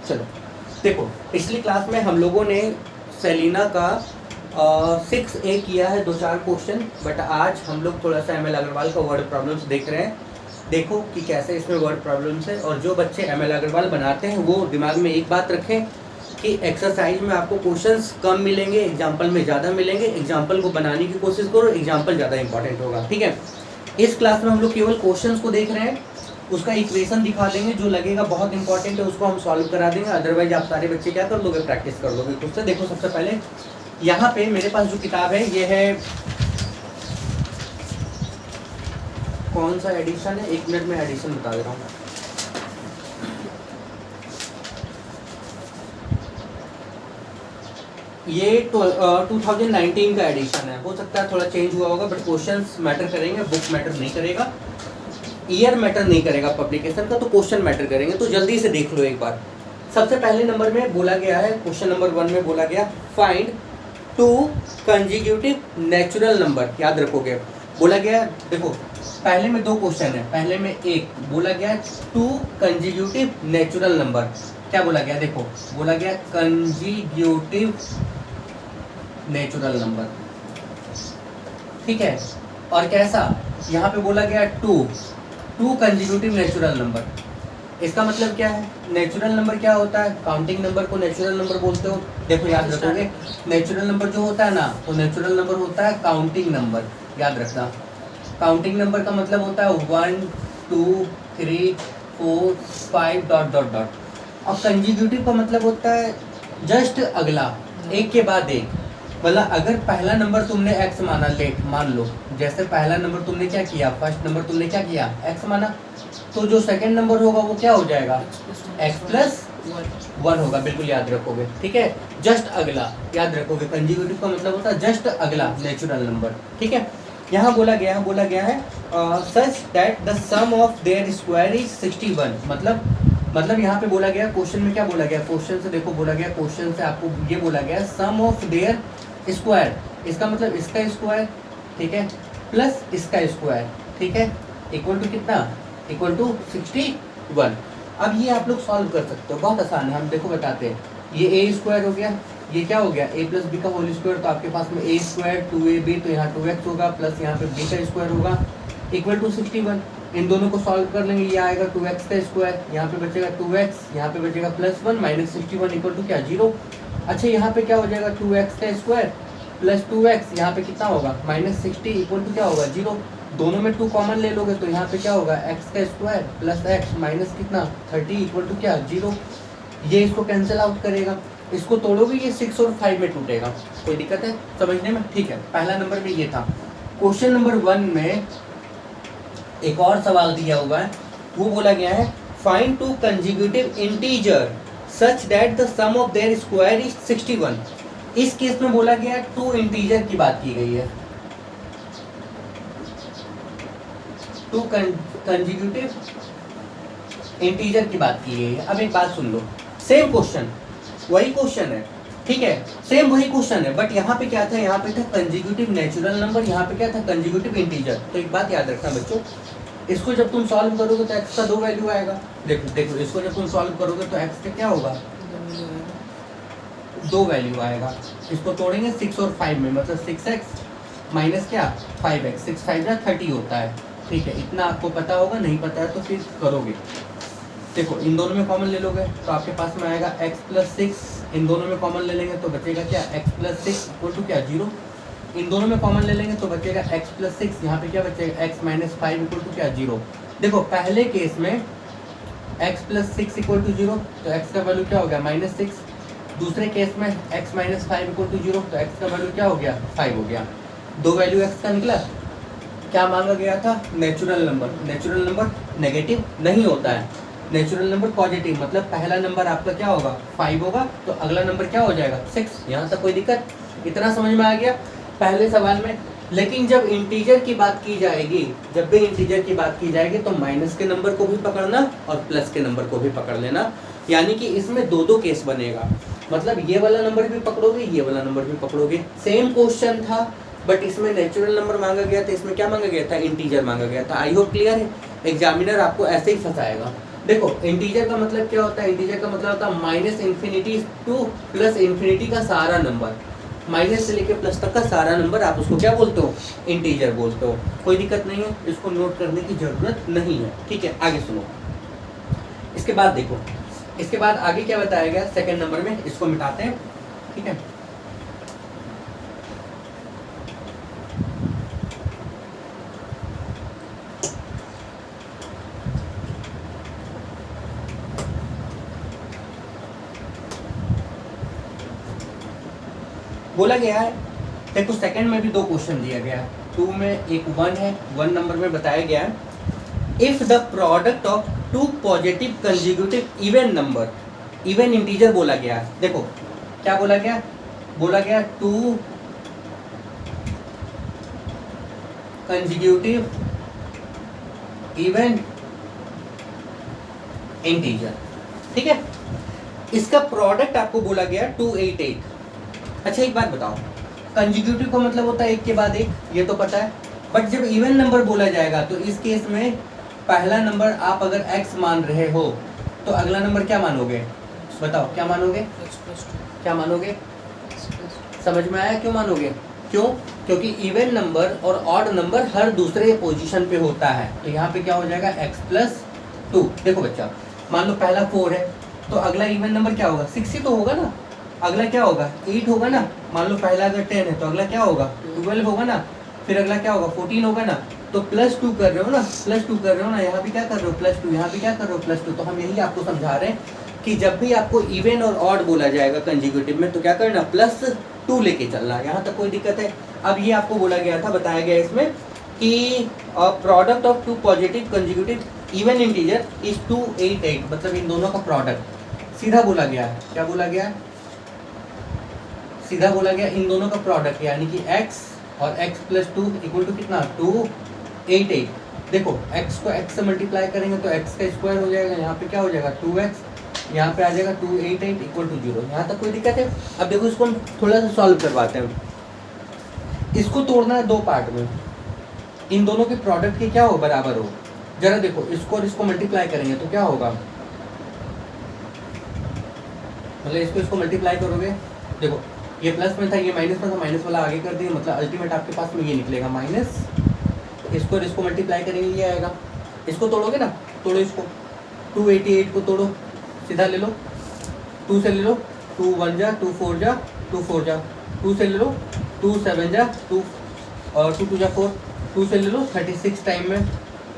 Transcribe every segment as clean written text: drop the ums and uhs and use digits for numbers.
चलो देखो, पिछली क्लास में हम लोगों ने सेलिना का 6A किया है, 2-4 क्वेश्चन, बट आज हम लोग थोड़ा सा ML अग्रवाल का वर्ड प्रॉब्लम्स देख रहे हैं। देखो कि कैसे इसमें वर्ड प्रॉब्लम्स है, और जो बच्चे ML अग्रवाल बनाते हैं वो दिमाग में एक बात रखें कि एक्सरसाइज में आपको क्वेश्चंस कम मिलेंगे, एग्जाम्पल में ज़्यादा मिलेंगे। एग्जाम्पल को बनाने की कोशिश करो, एग्जाम्पल ज़्यादा इंपॉर्टेंट होगा, ठीक है। इस क्लास में हम लोग केवल क्वेश्चंस को देख रहे हैं, उसका इक्वेशन दिखा देंगे, जो लगेगा बहुत इंपॉर्टेंट है उसको हम सॉल्व करा देंगे। अदरवाइज आप सारे बच्चे क्या कर लोगे, प्रैक्टिस कर लोगे खुद से। देखो सबसे पहले यहाँ पे मेरे पास जो किताब है ये है, कौन सा एडिशन है, 1 मिनट में एडिशन बता दे रहा हूँ। ये 2019 का एडिशन है, हो सकता है थोड़ा चेंज हुआ होगा, बट क्वेश्चंस मैटर करेंगे, बुक मैटर नहीं करेगा, ईयर मैटर नहीं करेगा पब्लिकेशन का, तो क्वेश्चन मैटर करेंगे। तो जल्दी से देख लो एक बार। सबसे पहले नंबर में बोला गया है, क्वेश्चन नंबर 1 में बोला गया फाइंड 2 कंजिक्यूटिव नेचुरल नंबर। याद रखोगे, बोला गया, देखो पहले में 2 क्वेश्चन है, पहले में एक बोला गया 2 कंजिक्यूटिव नेचुरल नंबर। क्या बोला गया, देखो बोला गया कंजिक्यूटिव नेचुरल नंबर, ठीक है। और कैसा, यहाँ पे बोला गया 2 कंजिक्यूटिव नेचुरल नंबर। इसका मतलब क्या है, नेचुरल नंबर क्या होता है, काउंटिंग नंबर को नेचुरल नंबर बोलते हो। देखो याद रखोगे, नेचुरल नंबर जो होता है ना, वो नेचुरल नंबर होता है काउंटिंग नंबर, याद रखना। काउंटिंग नंबर का मतलब होता है 1 2 3 4 5 डॉट डॉट डॉट। और कंजिक्यूटिव का मतलब होता है जस्ट अगला, एक के बाद एक। मतलब अगर पहला नंबर तुमने x माना, लेट मान लो, जैसे पहला नंबर तुमने क्या किया, फर्स्ट नंबर तुमने क्या किया, x माना, तो जो सेकंड नंबर होगा वो क्या हो जाएगा, x+1 होगा। बिल्कुल याद रखोगे, ठीक है। जस्ट अगला, याद रखोगे, कंजिक्यूटिव का मतलब होता है जस्ट अगला नेचुरल नंबर, ठीक है। यहाँ बोला गया है such that the sum of their square is 61। मतलब यहाँ पे बोला गया, क्वेश्चन में क्या बोला गया, क्वेश्चन से देखो बोला गया, क्वेश्चन से आपको ये बोला गया सम ऑफ देयर स्क्वायर, इसका मतलब इसका स्क्वायर, ठीक है, प्लस इसका स्क्वायर, ठीक है, इक्वल टू कितना, इक्वल टू 61। अब ये आप लोग सॉल्व कर सकते हो, बहुत आसान है, हम देखो बताते हैं। ये a स्क्वायर हो गया, ये क्या हो गया, a प्लस बी का होल स्क्वायर, तो आपके पास में a स्क्वायर 2ab, तो यहाँ 2x होगा, प्लस यहाँ पे b का स्क्वायर होगा, इक्वल टू 61। इन दोनों को सॉल्व कर लेंगे, ये आएगा 2x का स्क्वायर, यहाँ पे बचेगा 2x, यहाँ पे बचेगा +1 माइनस 61 इक्वल टू क्या, 0। अच्छा यहाँ पे क्या हो जाएगा, 2x का स्क्वायर प्लस 2x, यहाँ पे कितना होगा, -60 इक्वल टू क्या होगा, 0। दोनों में 2 कॉमन ले लोगे तो यहाँ पे क्या होगा, x का स्क्वायर प्लस x माइनस कितना 30 इक्वल टू क्या, 0। ये इसको कैंसिल आउट करेगा, इसको तोड़ोगे ये 6 और 5 में टूटेगा। कोई दिक्कत है समझने में, ठीक है। पहला नंबर में ये था। क्वेश्चन नंबर 1 में एक और सवाल दिया हुआ है, वो बोला गया है find 2 consecutive integer such that the sum of their square is 61। इस केस में बोला गया 2 इंटीजर की बात की गई है, 2 कंजिक्यूटिव इंटीजर की बात की गई है। अब एक बात सुन लो, सेम क्वेश्चन, वही क्वेश्चन है, ठीक है, सेम वही क्वेश्चन है, बट यहाँ पे क्या था, यहाँ पे था कंजिक्यूटिव नेचुरल नंबर, यहाँ पे क्या था, कंजिक्यूटिव इंटीजर। तो एक बात याद रखना बच्चों, इसको जब तुम सॉल्व करोगे तो x का 2 वैल्यू आएगा। देखो इसको जब तुम सॉल्व करोगे तो x का क्या होगा, 2 वैल्यू आएगा। इसको तोड़ेंगे 6 और 5 में, मतलब 6x माइनस क्या 5x, 6 5 जा 30 होता है, ठीक है। इतना आपको पता होगा, नहीं पता है तो फिर करोगे। देखो इन दोनों में कॉमन ले लोगे तो आपके पास में आएगा x+6, इन दोनों में कॉमन ले लेंगे तो बचेगा क्या, x+6 इक्वल टू क्या, 0। इन दोनों में कॉमन ले लेंगे तो बचेगा x+6, यहाँ पे क्या बचेगा, x माइनस 5 इक्वल टू क्या, 0। देखो पहले केस में x+6 इक्वल टू 0, तो x का वैल्यू क्या हो गया, -6। दूसरे केस में x माइनस 5 इक्वल टू 0, तो x का वैल्यू क्या हो गया, 5 हो गया। 2 वैल्यू x का निकला। क्या मांगा गया था, natural number. Natural number negative नहीं होता है, नेचुरल नंबर पॉजिटिव, मतलब पहला नंबर आपका क्या होगा, 5 होगा, तो अगला नंबर क्या हो जाएगा, 6। यहाँ तक कोई दिक्कत, इतना समझ में आ गया पहले सवाल में। लेकिन जब इंटीजर की बात की जाएगी, जब भी इंटीजर की बात की जाएगी तो माइनस के नंबर को भी पकड़ना और प्लस के नंबर को भी पकड़ लेना, यानी कि इसमें 2 केस बनेगा। मतलब ये वाला नंबर भी पकड़ोगे, ये वाला नंबर भी पकड़ोगे। सेम क्वेश्चन था, बट इसमें नेचुरल नंबर मांगा गया था, इसमें क्या मांगा गया था, इंटीजर मांगा गया था। आई होप क्लियर है, एग्जामिनर आपको ऐसे ही फंसाएगा। देखो इंटीजर का मतलब क्या होता है, इंटीजर का मतलब होता है minus infinity two plus infinity का सारा नंबर, माइनस से लेके प्लस तक का सारा नंबर आप उसको क्या बोलते हो, इंटीजर बोलते हो। कोई दिक्कत नहीं है, इसको नोट करने की जरूरत नहीं है, ठीक है। आगे सुनो, इसके बाद देखो, इसके बाद आगे क्या बताया गया सेकंड नंबर में, इसको मिटाते हैं, ठीक है। बोला गया है, देखो सेकंड में भी दो क्वेश्चन दिया गया है, 2 में एक 1 है, 1 नंबर में बताया गया है if the product of two positive consecutive even number, even integer बोला गया है। देखो क्या बोला गया, बोला गया टू कंजिक्यूटिव इवन इंटीजर, ठीक है। इसका प्रोडक्ट आपको बोला गया 288। अच्छा एक बात बताओ, कंजिक्यूटिव का मतलब होता है एक के बाद एक, ये तो पता है, बट जब इवन नंबर बोला जाएगा तो इस केस में पहला नंबर आप अगर x मान रहे हो तो अगला नंबर क्या मानोगे, बताओ क्या मानोगे, क्या मानोगे, समझ में आया क्यों मानोगे, क्यों, क्योंकि इवन नंबर और ऑड नंबर हर दूसरे पोजीशन पे होता है, तो यहाँ पे क्या हो जाएगा x+2। देखो बच्चा, मान लो पहला 4 है तो अगला इवन नंबर क्या होगा, 6 ही तो होगा ना, अगला क्या होगा 8 होगा ना, मान लो पहला अगर 10 है तो अगला क्या होगा 12 होगा ना, फिर अगला क्या होगा 14 होगा ना, तो +2 कर रहे हो ना, +2 कर रहे हो ना, यहाँ भी क्या कर रहे हो +2, यहाँ भी क्या कर रहे हो +2। तो हम यही आपको समझा रहे हैं कि जब भी आपको इवन और ऑड बोला जाएगा कंजिक्यूटिव में तो क्या करना, +2 लेके चलना, यहाँ तक कोई दिक्कत है। अब ये आपको बोला गया था, बताया गया इसमें कि product of two positive consecutive even integer is 288, मतलब इन दोनों का प्रोडक्ट सीधा बोला गया है, क्या बोला गया है, सीधा बोला गया इन दोनों का प्रोडक्ट, यानी कि x और x+2 इक्वल टू कितना 288। देखो x को x से मल्टीप्लाई करेंगे तो x का स्क्वायर हो जाएगा, यहाँ पे क्या हो जाएगा 2x, यहाँ पे आ जाएगा 288 इक्वल टू 0। यहाँ तक कोई दिक्कत है। अब देखो इसको हम थोड़ा सा सॉल्व करवाते हैं, इसको तोड़ना है दो पार्ट में, इन दोनों के प्रोडक्ट के क्या हो, बराबर हो। जरा देखो इसको और इसको मल्टीप्लाई करेंगे तो क्या होगा, मतलब इसको मल्टीप्लाई करोगे, देखो ये प्लस में था, ये माइनस में था, माइनस वाला आगे कर दिए, मतलब अल्टीमेट आपके पास में ये निकलेगा माइनस, इसको और इसको मल्टीप्लाई करेंगे ये आएगा। इसको तोड़ोगे ना, तोड़ो इसको, 288 को तोड़ो, सीधा ले लो, 2 से ले लो, 2 1 जा, 2 4 जा, 2 4 जा, 2 से ले लो, 2 7 जा, 2 और 2 2 जा 4, 2 से ले लो 36 टाइम में,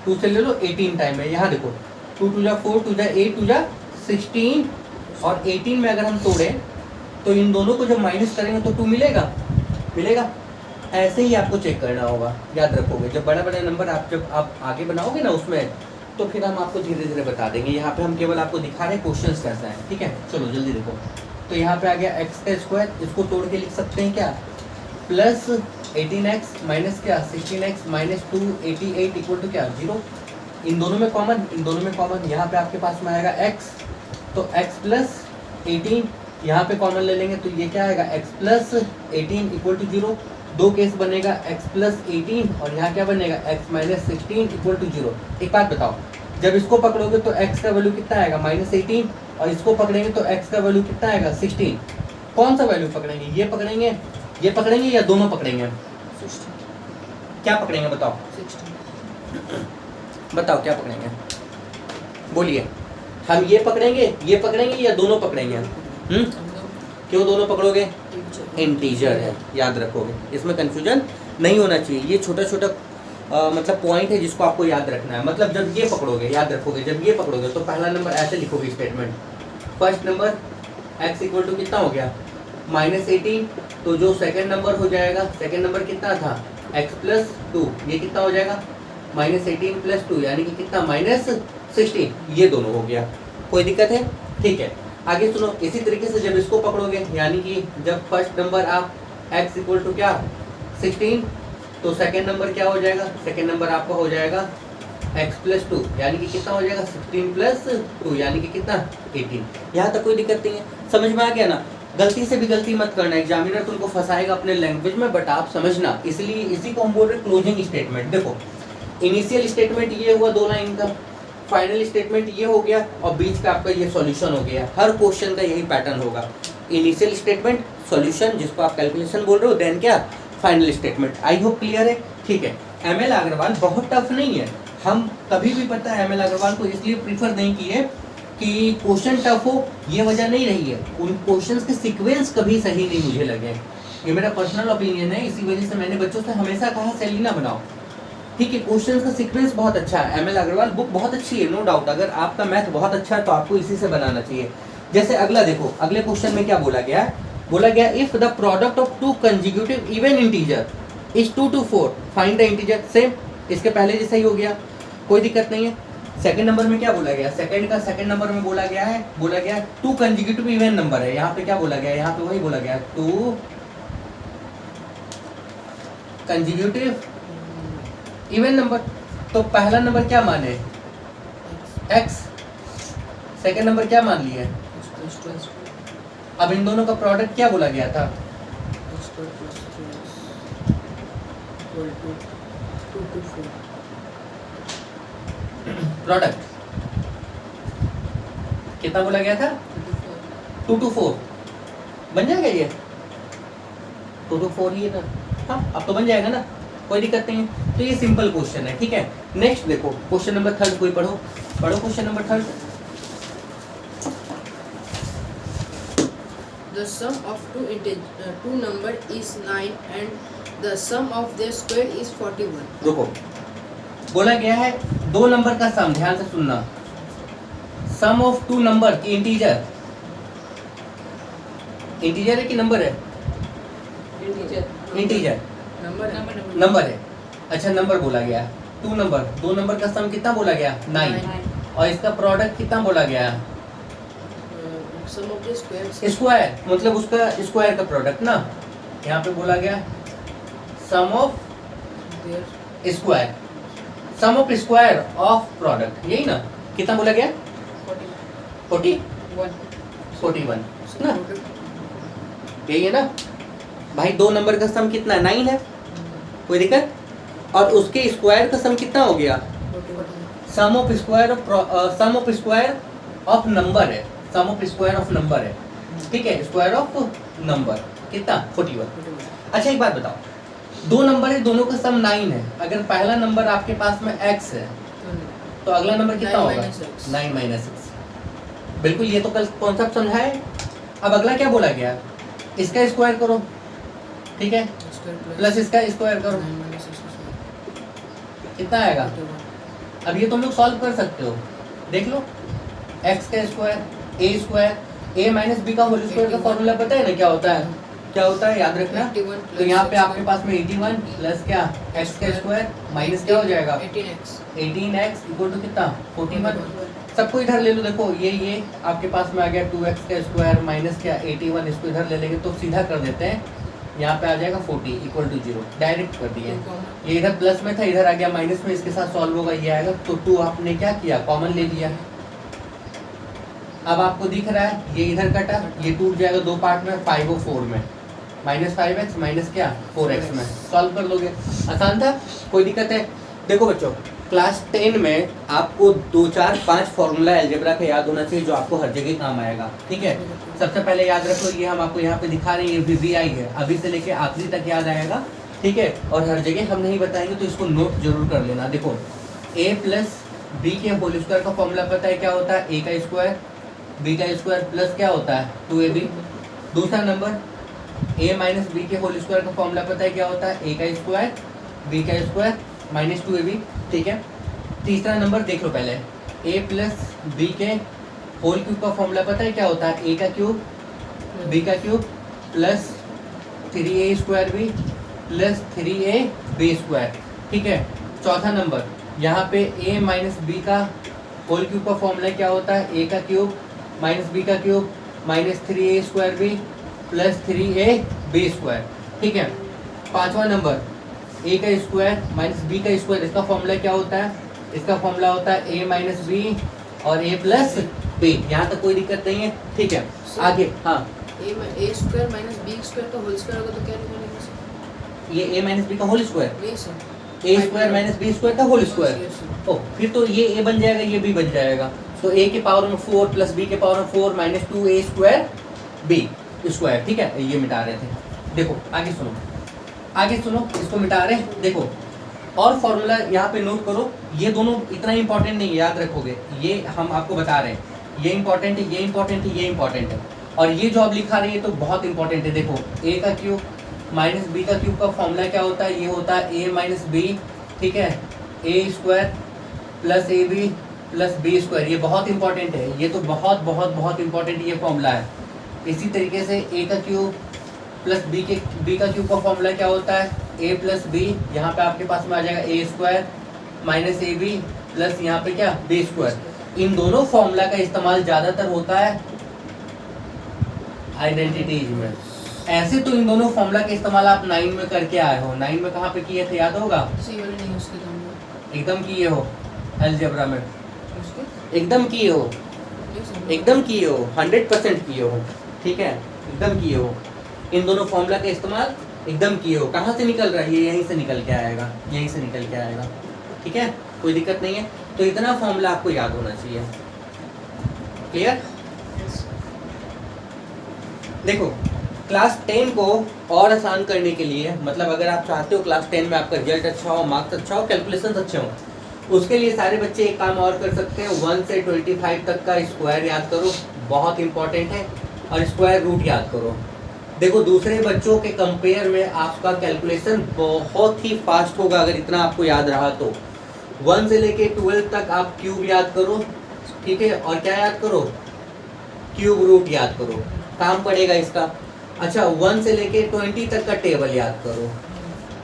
2 से ले लो 18 टाइम में। यहाँ देखो 2 2 जा 4, 2 जा 8, 2 जा 16 और 18 में अगर हम तोड़े तो इन दोनों को जब माइनस करेंगे तो 2 मिलेगा, मिलेगा। ऐसे ही आपको चेक करना होगा, याद रखोगे। जब बड़ा बड़ा नंबर जब आप आगे बनाओगे ना उसमें, तो फिर हम आपको धीरे धीरे बता देंगे। यहाँ पे हम केवल आपको दिखा रहे हैं क्वेश्चंस कैसा है, ठीक है। चलो जल्दी देखो, तो यहाँ पे आ गया x का स्क्वायर, इसको तोड़ के लिख सकते हैं क्या, प्लस 18x माइनस क्या 16x माइनस 288 इक्वल टू क्या 0। इन दोनों में कॉमन, इन दोनों में कॉमन, यहाँ पे आपके पास में आएगा x, तो x प्लस 18 यहाँ पे कॉमन ले लेंगे तो ये क्या आएगा x प्लस 18 इक्वल टू 0। दो केस बनेगा x प्लस 18 और यहाँ क्या बनेगा x माइनस 16 इक्वल टू 0। एक बात बताओ, जब इसको पकड़ोगे तो x का वैल्यू कितना आएगा -18 और इसको पकड़ेंगे तो x का वैल्यू कितना आएगा 16। कौन सा वैल्यू पकड़ेंगे, ये पकड़ेंगे, ये पकड़ेंगे या दोनों पकड़ेंगे, 16। क्या पकड़ेंगे बताओ, 16 बताओ क्या पकड़ेंगे, बोलिए। हम ये पकड़ेंगे या दोनों पकड़ेंगे, क्यों दोनों पकड़ोगे, इंटीजर है, याद रखोगे, इसमें कंफ्यूजन नहीं होना चाहिए। ये छोटा छोटा मतलब पॉइंट है जिसको आपको याद रखना है। मतलब जब ये पकड़ोगे, याद रखोगे, जब ये पकड़ोगे तो पहला नंबर ऐसे लिखोगे statement, first number x equal to कितना हो गया -18, तो जो सेकंड नंबर हो जाएगा, सेकंड नंबर कितना था x प्लस 2, ये कितना हो जाएगा -18 प्लस 2 यानी कि कितना -16, ये दोनों हो गया। कोई दिक्कत है, ठीक है। आगे सुनो, इसी तरीके से जब इसको पकड़ोगे, यानी कि जब फर्स्ट नंबर आप x इक्वल टू क्या 16, तो सेकेंड नंबर क्या हो जाएगा, सेकेंड नंबर आपका हो जाएगा x प्लस 2 यानी कि कितना हो जाएगा 16 प्लस 2 यानी कि कितना 18। यहाँ तक कोई दिक्कत नहीं है, समझ में आ गया ना। गलती से भी गलती मत करना, एग्जामिनर तुमको फंसाएगा अपने लैंग्वेज में, बट आप समझना, इसलिए इसी को हम बोल रहे क्लोजिंग स्टेटमेंट। देखो इनिशियल स्टेटमेंट ये हुआ 2 लाइन का, फाइनल स्टेटमेंट ये हो गया और बीच का आपका ये सॉल्यूशन हो गया। हर क्वेश्चन का यही पैटर्न होगा, इनिशियल स्टेटमेंट, सॉल्यूशन जिसको आप कैलकुलेशन बोल रहे हो, देन क्या final statement. I hope clear है, ठीक है। एमएल अग्रवाल बहुत टफ नहीं है, हम कभी भी पता है एमएल अग्रवाल को इसलिए प्रीफर नहीं किए कि क्वेश्चन टफ हो, ये वजह नहीं रही है, उन क्वेश्चंस के सीक्वेंस कभी सही नहीं मुझे लगे, ये मेरा पर्सनल ओपिनियन है, इसी वजह से मैंने बच्चों से हमेशा कहा सेलिना बनाओ, ठीक है। क्वेश्चंस का सीक्वेंस बहुत अच्छा है, एमएल अग्रवाल बुक बहुत अच्छी है, नो डाउट। अगर आपका मैथ बहुत अच्छा है तो आपको इसी से बनाना चाहिए। जैसे अगला देखो, अगले क्वेश्चन में क्या बोला गया है, बोला गया if the product of to consecutive even integer is 2 to 4 find the integer. Same इसके पहले जैसा ही हो गया, कोई दिक्कत नहीं है। सेकंड नंबर में क्या बोला गया, सेकंड नंबर में बोला गया टू कंसेक्यूटिव इवन नंबर है, यहाँ पे क्या बोला गया, यहाँ पे वही बोला गया टू कंसेक्यूटिव इवन नंबर। तो पहला नंबर क्या माने, x, सेकंड नंबर क्या मान लिया। अब इन दोनों का प्रोडक्ट क्या बोला गया था, प्रोडक्ट कितना बोला गया था, 2 to 4 बन जाएगा ये 2 to 4 ही है ना, हाँ अब तो बन जाएगा ना, कोई दिक्कत नहीं है। तो ये सिंपल क्वेश्चन है, ठीक है। नेक्स्ट देखो क्वेश्चन नंबर 3, कोई पढ़ो question number 3। The sum of two number is 9 and the sum of their square is 41. रुको, बोला गया है दो नंबर का सम, ध्यान से सुनना, सम ऑफ टू नंबर की इंटीजर है कि नंबर है, इंटीजर नंबर है। अच्छा नंबर बोला गया, दो नंबर का सम कितना बोला गया 9 और इसका प्रोडक्ट कितना बोला गया Sum of the squares. Square, मतलब उसका स्क्वायर का प्रोडक्ट ना, यहाँ पे बोला गया sum of Their square, sum of square of product, यही ना, कितना बोला गया 41 ना, यही है ना भाई। दो नंबर का सम कितना 9 है, कोई दिक्कत, और उसके स्क्वायर का सम कितना हो गया, sum of square of number है, सम ऑफ स्क्वायर ऑफ नंबर है, ठीक है, स्क्वायर ऑफ नंबर कितना 41। अच्छा एक बात बताओ, दो नंबर है, दोनों का सम 9 है, अगर पहला नंबर आपके पास में x है तो अगला नंबर कितना होगा 9 - x। बिल्कुल, ये तो कल कॉन्सेप्ट समझा है। अब अगला क्या बोला गया, इसका स्क्वायर करो, ठीक है, प्लस इसका स्क्वायर करो, कितना आएगा। अब ये तुम लोग सॉल्व कर सकते हो, देख लो, x का square a square a minus B का होल स्क्वायर का फॉर्मूला पता है ना क्या होता है, याद रखना। तो यहाँ पे आपके पास में 81 प्लस क्या x का स्क्वायर माइनस क्या हो जाएगा 18x इक्वल टू कितना 41। सबको इधर ले लो, देखो ये आपके पास में आ गया 2x का स्क्वायर माइनस क्या 81, इसको इधर ले लेंगे तो सीधा कर देते हैं, यहाँ पे आ जाएगा 40 इक्वल टू 0, डायरेक्ट कर दिए। ये इधर प्लस में था, इधर आ गया माइनस में, इसके साथ सॉल्व होगा, ये आएगा तो 2 आपने क्या किया कॉमन ले लिया। अब आपको दिख रहा है ये इधर कटा, ये टूट जाएगा दो पार्ट में, 5 और 4 में, -5x माइनस क्या 4x में, सॉल्व कर लोगे, आसान था, कोई दिक्कत है। देखो बच्चों, क्लास 10 में आपको 2, 4, 5 फॉर्मूला अलजेब्रा का याद होना चाहिए जो आपको हर जगह काम आएगा, ठीक है। सबसे पहले याद रखो, ये हम आपको यहाँ पे दिखा रहे हैं, ये VVI है, अभी से लेके आखिरी तक याद आएगा, ठीक है। और हर जगह हम नहीं बताएंगे तो इसको नोट जरूर कर लेना। देखो a प्लस बी के होल स्क्वायर का फॉर्मूला पता है क्या होता है, a का स्क्वायर b का स्क्वायर प्लस क्या होता है 2ab। दूसरा नंबर a माइनस बी के होल स्क्वायर का फॉर्मूला पता है क्या होता है, a का स्क्वायर b का स्क्वायर माइनस 2ab, ठीक है। तीसरा नंबर देख लो पहले, a प्लस बी के होल क्यूब का फॉर्मूला पता है क्या होता है, a का क्यूब b का cube plus 3a square b plus 3ab square, ठीक है। चौथा नंबर यहाँ पे a माइनस बी का होल क्यूब का फॉर्मूला क्या होता है, a का क्यूब माइनस बी का cube minus 3a square b plus 3ab square, ठीक है। पांचवा नंबर a का स्क्वायर माइनस b का स्क्वायर, इसका फॉर्मूला क्या होता है, इसका फॉर्मूला होता है a माइनस बी और a प्लस b। यहाँ तक कोई दिक्कत नहीं है, ठीक है। आगे हाँ, a square minus b square का होल स्क्वायर होगा तो क्या निकलेगा, ये a माइनस बी का होल स्क्वायर, नहीं सर ए स्क्वायर माइनस बी स्क्वायर का होल स्क्वायर। ओ फिर तो ये ए बन जाएगा, ये बी बन जाएगा। तो ए के पावर में 4 प्लस बी के पावर में 4 माइनस 2 ए स्क्वायर बी स्क्वायर। ठीक है, ये मिटा रहे थे। देखो आगे सुनो, आगे सुनो, इसको मिटा रहे हैं। देखो और फॉर्मूला यहाँ पे नोट करो, ये दोनों इतना इंपॉर्टेंट नहीं, याद रखोगे। ये हम आपको बता रहे हैं, ये इंपॉर्टेंट है, ये इंपॉर्टेंट है, ये इंपॉर्टेंट है, और ये जो आप लिखा रहे हैं तो बहुत इंपॉर्टेंट है। देखो ए का क्यूब माइनस बी का क्यूब का फॉर्मूला क्या होता है? ये होता है ए माइनस बी, ठीक है, A square plus A B plus B square. ये बहुत इंपॉर्टेंट है, ये तो बहुत बहुत बहुत इंपॉर्टेंट ये फॉर्मूला है। इसी तरीके से ए का क्यूब प्लस बी का क्यूब का फॉर्मूला क्या होता है? ए प्लस बी, यहाँ पे आपके पास में आ जाएगा A square minus A B plus यहाँ पे क्या बी स्क्वायर। इन दोनों फॉर्मूला का इस्तेमाल ज़्यादातर होता है आइडेंटिटीज में। ऐसे तो इन दोनों फॉर्मूला का इस्तेमाल आप 9 में करके आए हो। 9 में कहाँ पे किए थे, याद होगा? एकदम किए हो, अलजेब्रा में एकदम किए हो, एकदम किए हो, 100% किए हो। ठीक है, एकदम किए हो। इन दोनों फॉर्मूला का इस्तेमाल एकदम किए हो। कहाँ से निकल रहा है? ये यहीं से निकल के आएगा, यहीं से निकल के आएगा। ठीक है, कोई दिक्कत नहीं है। तो इतना फॉर्मूला आपको याद होना चाहिए। क्लियर? देखो क्लास 10 को और आसान करने के लिए, मतलब अगर आप चाहते हो क्लास 10 में आपका रिजल्ट अच्छा हो, मार्क्स अच्छा हो, कैलकुलेशन अच्छे हो, उसके लिए सारे बच्चे एक काम और कर सकते हैं। 1 से 25 तक का स्क्वायर याद करो, बहुत इंपॉर्टेंट है, और स्क्वायर रूट याद करो। देखो दूसरे बच्चों के कंपेयर में आपका कैलकुलेशन बहुत ही फास्ट होगा अगर इतना आपको याद रहा तो। 1 से लेके 12 तक आप क्यूब याद करो, ठीक है, और क्या याद करो? क्यूब रूट याद करो, काम पड़ेगा इसका। अच्छा 1 से लेके 20 तक का टेबल याद करो।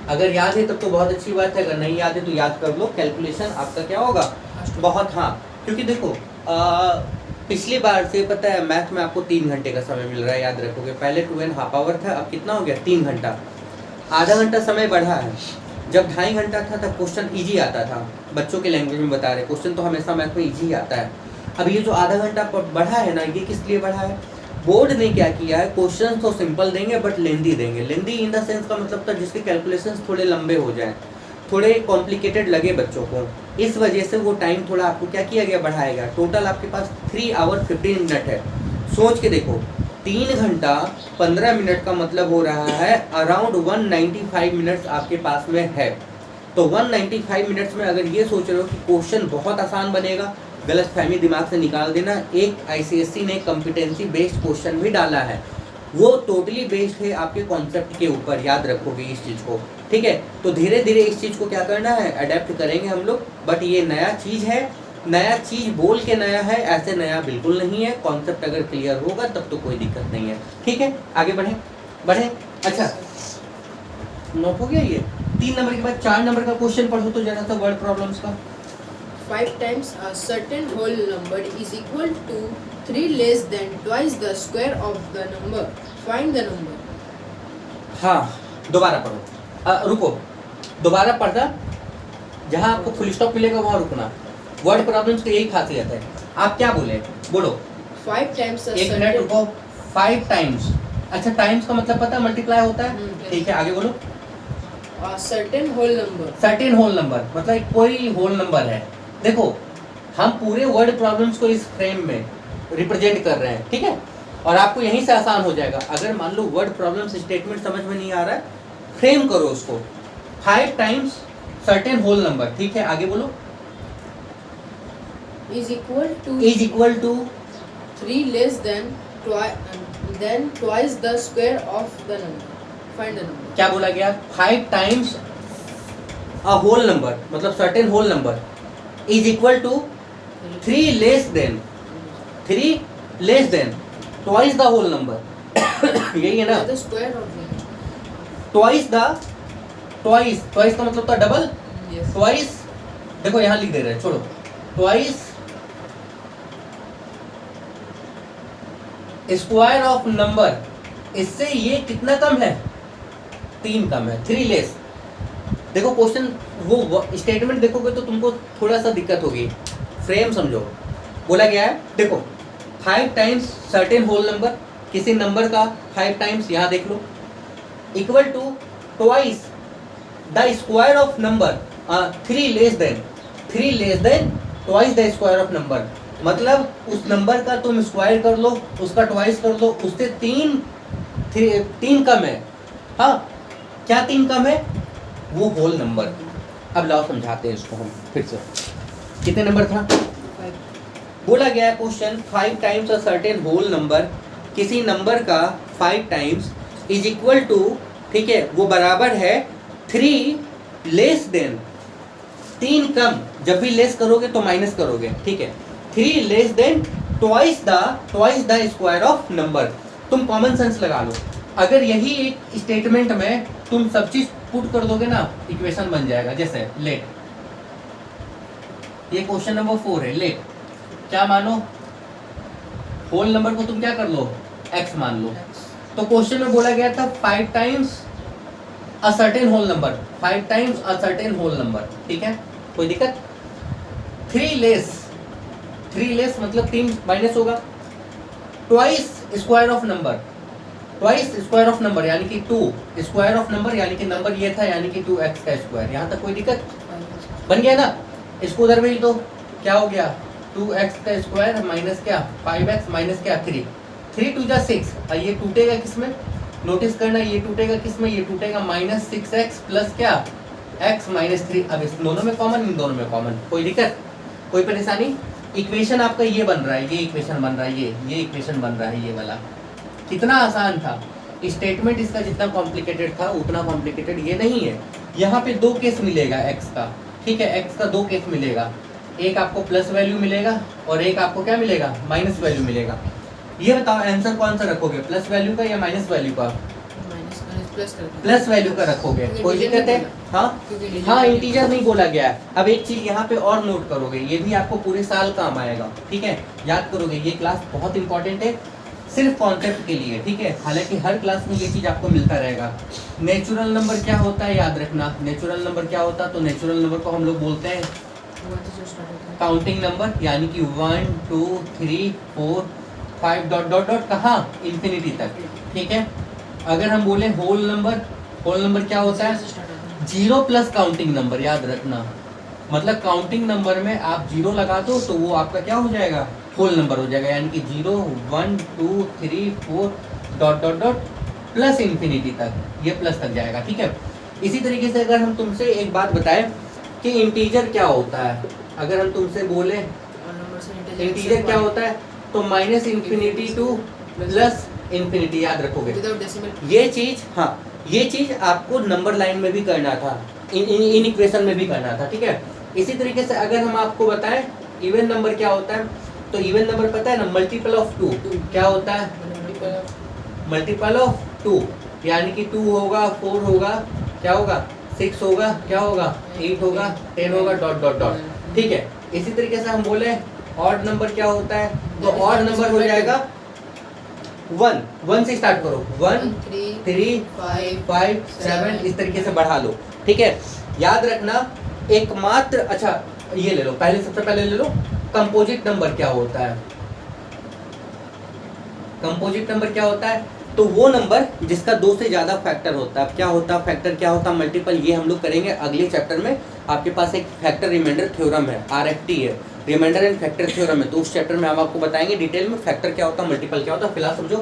अगर याद है तब तो बहुत अच्छी बात है, अगर नहीं याद है तो याद कर लो। कैलकुलेशन आपका क्या होगा? बहुत, हाँ, क्योंकि देखो पिछली बार से पता है मैथ में आपको 3 घंटे का समय मिल रहा है, याद रखोगे। पहले 2.5 आवर था, अब कितना हो गया? 3 घंटा। आधा घंटा समय बढ़ा है। जब 2.5 घंटा था तब क्वेश्चन इजी आता था, बच्चों के लैंग्वेज में बता रहे, क्वेश्चन तो हमेशा मैथ में इजी आता है। अब ये जो आधा घंटा बढ़ा है ना, ये किस लिए बढ़ा है? बोर्ड ने क्या किया है, क्वेश्चन तो सिंपल देंगे बट लेंदी देंगे। लेंदी इन द सेंस का मतलब था जिसके कैलकुलेशंस थोड़े लंबे हो जाएं, थोड़े कॉम्प्लिकेटेड लगे बच्चों को, इस वजह से वो टाइम थोड़ा आपको क्या किया गया? बढ़ाया गया। टोटल आपके पास 3 आवर 15 मिनट है। सोच के देखो, 3 घंटा 15 मिनट का मतलब हो रहा है अराउंड 195 मिनट्स आपके पास में है। तो 195 मिनट्स में अगर ये सोच रहे हो कि क्वेश्चन बहुत आसान बनेगा, गलत फहमी दिमाग से निकाल देना। एक आईसीएससी ने कॉम्पिटेंसी बेस्ड क्वेश्चन भी डाला है, वो टोटली बेस्ड है आपके कॉन्सेप्ट के ऊपर, याद रखोगे इस चीज़ को। ठीक है, तो धीरे धीरे इस चीज़ को क्या करना है? अडेप्ट करेंगे हम लोग। बट ये नया चीज़ है, नया चीज़ बोल के नया है, ऐसे नया बिल्कुल नहीं है। कॉन्सेप्ट अगर क्लियर होगा तब तो कोई दिक्कत नहीं है। ठीक है, आगे बढ़े। अच्छा नोट हो गया ये? 3 नंबर के बाद 4 नंबर का क्वेश्चन पढ़ो तो जरा सा वर्ड प्रॉब्लम्स का। 5 times a certain whole number is equal to 3 less than twice the square of the number. Find the number. हाँ, दोबारा पढ़ो। रुको, दोबारा पढ़ना, जहाँ आपको फुल स्टॉप मिलेगा वहाँ रुकना। वर्ड प्रॉब्लम्स की यही खासियत है। आप क्या बोले? बोलो। 5 times a एक मिनट रुको। 5 टाइम्स, अच्छा टाइम्स का मतलब पता है? मल्टीप्लाई होता है। ठीक है, आगे बोलो। certain whole number. Certain whole number मतलब कोई होल नंबर है। देखो हम पूरे वर्ड प्रॉब्लम्स को इस फ्रेम में रिप्रेजेंट कर रहे हैं, ठीक है, और आपको यहीं से आसान हो जाएगा। अगर मान लो वर्ड प्रॉब्लम्स स्टेटमेंट समझ में नहीं आ रहा है, फ्रेम करो उसको। 5 टाइम्स सर्टेन होल नंबर, ठीक है, आगे बोलो। is equal to 3 less than twice the square of the number. Find the number. क्या बोला गया? 5 टाइम्स अ होल नंबर मतलब certain whole number is equal to 3 less than twice the whole number. यही है ना? The square of the twice का मतलब था डबल। yes. ट्वाइस, देखो यहाँ लिख दे रहे हैं, छोड़ो। ट्वाइस स्क्वायर ऑफ नंबर, इससे ये कितना कम है? 3 कम है, 3 लेस। देखो क्वेश्चन वो स्टेटमेंट देखोगे तो तुमको थोड़ा सा दिक्कत होगी, फ्रेम समझो। बोला गया है, देखो 5 टाइम्स सर्टेन होल नंबर, किसी नंबर का 5 टाइम्स, यहाँ देख लो, equal to twice the square of number, three less than twice the square of number, मतलब उस नंबर का तुम स्क्वायर कर लो, उसका ट्वाइस कर लो, उससे तीन कम है। हाँ, क्या तीन कम है? वो होल नंबर। अब लाओ समझाते हैं इसको हम फिर से। कितने नंबर था? बोला गया question 5 times a certain whole number, किसी नंबर का 5 टाइम्स इज इक्वल टू, ठीक है, वो बराबर है 3 लेस देन, 3 कम, जब भी लेस करोगे तो माइनस करोगे, ठीक है, 3 less than twice the square of number. तुम कॉमन सेंस लगा लो, अगर यही एक स्टेटमेंट में तुम सब चीज पुट कर दोगे ना, इक्वेशन बन जाएगा। जैसे लेट, ये क्वेश्चन नंबर 4 है, लेट क्या मानो, होल नंबर को तुम क्या कर लो, x मान लो। तो क्वेश्चन में बोला गया था 5 times a certain whole number, 5 times a certain whole number, ठीक है, कोई दिक्कत? 3 लेस मतलब 3 माइनस होगा, twice square of number, twice square of number यानी कि 2 स्क्वायर ऑफ नंबर, यानी कि नंबर ये था, यानी कि 2x का स्क्वायर। यहाँ तक कोई दिक्कत? बन गया ना? इसको उधर भेज दो, क्या हो गया, 2x का स्क्वायर माइनस क्या 5x माइनस क्या 3 2 जा 6, और ये टूटेगा किसमें, नोटिस करना, ये टूटेगा किसमें, ये टूटेगा -6x प्लस क्या x माइनस 3। अब इस दोनों में कॉमन, इन दोनों में कॉमन, कोई दिक्कत, कोई परेशानी? इक्वेशन आपका ये बन रहा है, ये इक्वेशन बन रहा है, ये इक्वेशन बन रहा है, ये वाला। कितना आसान था स्टेटमेंट, इसका जितना कॉम्प्लिकेटेड था उतना कॉम्प्लिकेटेड ये नहीं है। यहाँ पे 2 केस मिलेगा x का, ठीक है, x का 2 केस मिलेगा, एक आपको प्लस वैल्यू मिलेगा और एक आपको क्या मिलेगा, माइनस वैल्यू मिलेगा। ये बताओ आंसर कौन सा रखोगे, प्लस वैल्यू का या माइनस वैल्यू का? प्लस वैल्यू का रखोगे, कोई दिक्कत है? हाँ, इंटीजर नहीं बोला गया है। अब एक चीज यहाँ पे और नोट करोगे, ये भी आपको पूरे साल काम आएगा, ठीक है, याद करोगे, ये क्लास बहुत इंपॉर्टेंट है सिर्फ कॉन्सेप्ट के लिए, ठीक है, हालांकि हर क्लास में ये चीज आपको मिलता रहेगा। नेचुरल नंबर क्या होता है, याद रखना, नेचुरल नंबर क्या होता है, तो नेचुरल नंबर को हम लोग बोलते हैं काउंटिंग नंबर, यानी कि 1 2 3 4 5 डॉट डॉट डॉट कहाँ, इन्फिनिटी तक, ठीक है। अगर हम बोले होल नंबर क्या होता है, 0 प्लस काउंटिंग नंबर, याद रखना, मतलब काउंटिंग नंबर में आप 0 लगा दो तो वो आपका क्या हो जाएगा, होल नंबर हो जाएगा, यानी कि 0 1 2 3 4 dot dot dot plus infinity तक, ये प्लस तक जाएगा, ठीक है। इसी तरीके से अगर हम तुमसे एक बात बताएं कि इंटीजर क्या होता है, अगर हम तुमसे बोले इंटीजर क्या होता है, तो minus infinity two plus infinity, याद रखोगे ये चीज। हाँ, ये चीज आपको नंबर लाइन में भी करना था, इन इक्वेशन में भी करना था, ठीक है। इसी तरीके से अगर हम आपको बताएं इवन नंबर क्या होता है, तो इवन नंबर पता है ना, मल्टीपल ऑफ 2 क्या होता है, मल्टीपल ऑफ 2, यानी कि 2 होगा, 4 होगा, क्या होगा, 6 होगा, क्या होगा, 8 होगा, 10 होगा, डॉट डॉट डॉट, ठीक है। इसी तरीके से हम बोले ऑड नंबर क्या होता है, तो ऑड नंबर हो जाएगा 1 से स्टार्ट करो, 1 3 5 7, इस तरीके से बढ़ा लो, ठीक है। याद रखना एकमात्र, अच्छा ये ले लो, पहले सबसे पहले ले लो कंपोजिट नंबर क्या होता है। कंपोजिट नंबर क्या होता है, तो वो नंबर जिसका 2 से ज्यादा फैक्टर होता है। क्या होता है फैक्टर, क्या होता है मल्टीपल, ये हम लोग करेंगे अगले चैप्टर में। आपके पास एक फैक्टर रिमाइंडर थ्योरम है, RFT है, रिमाइंडर एंड फैक्टर थ्योरम है, तो उस चैप्टर में हम आपको बताएंगे डिटेल में फैक्टर क्या होता है, मल्टीपल क्या होता है। फिलहाल समझो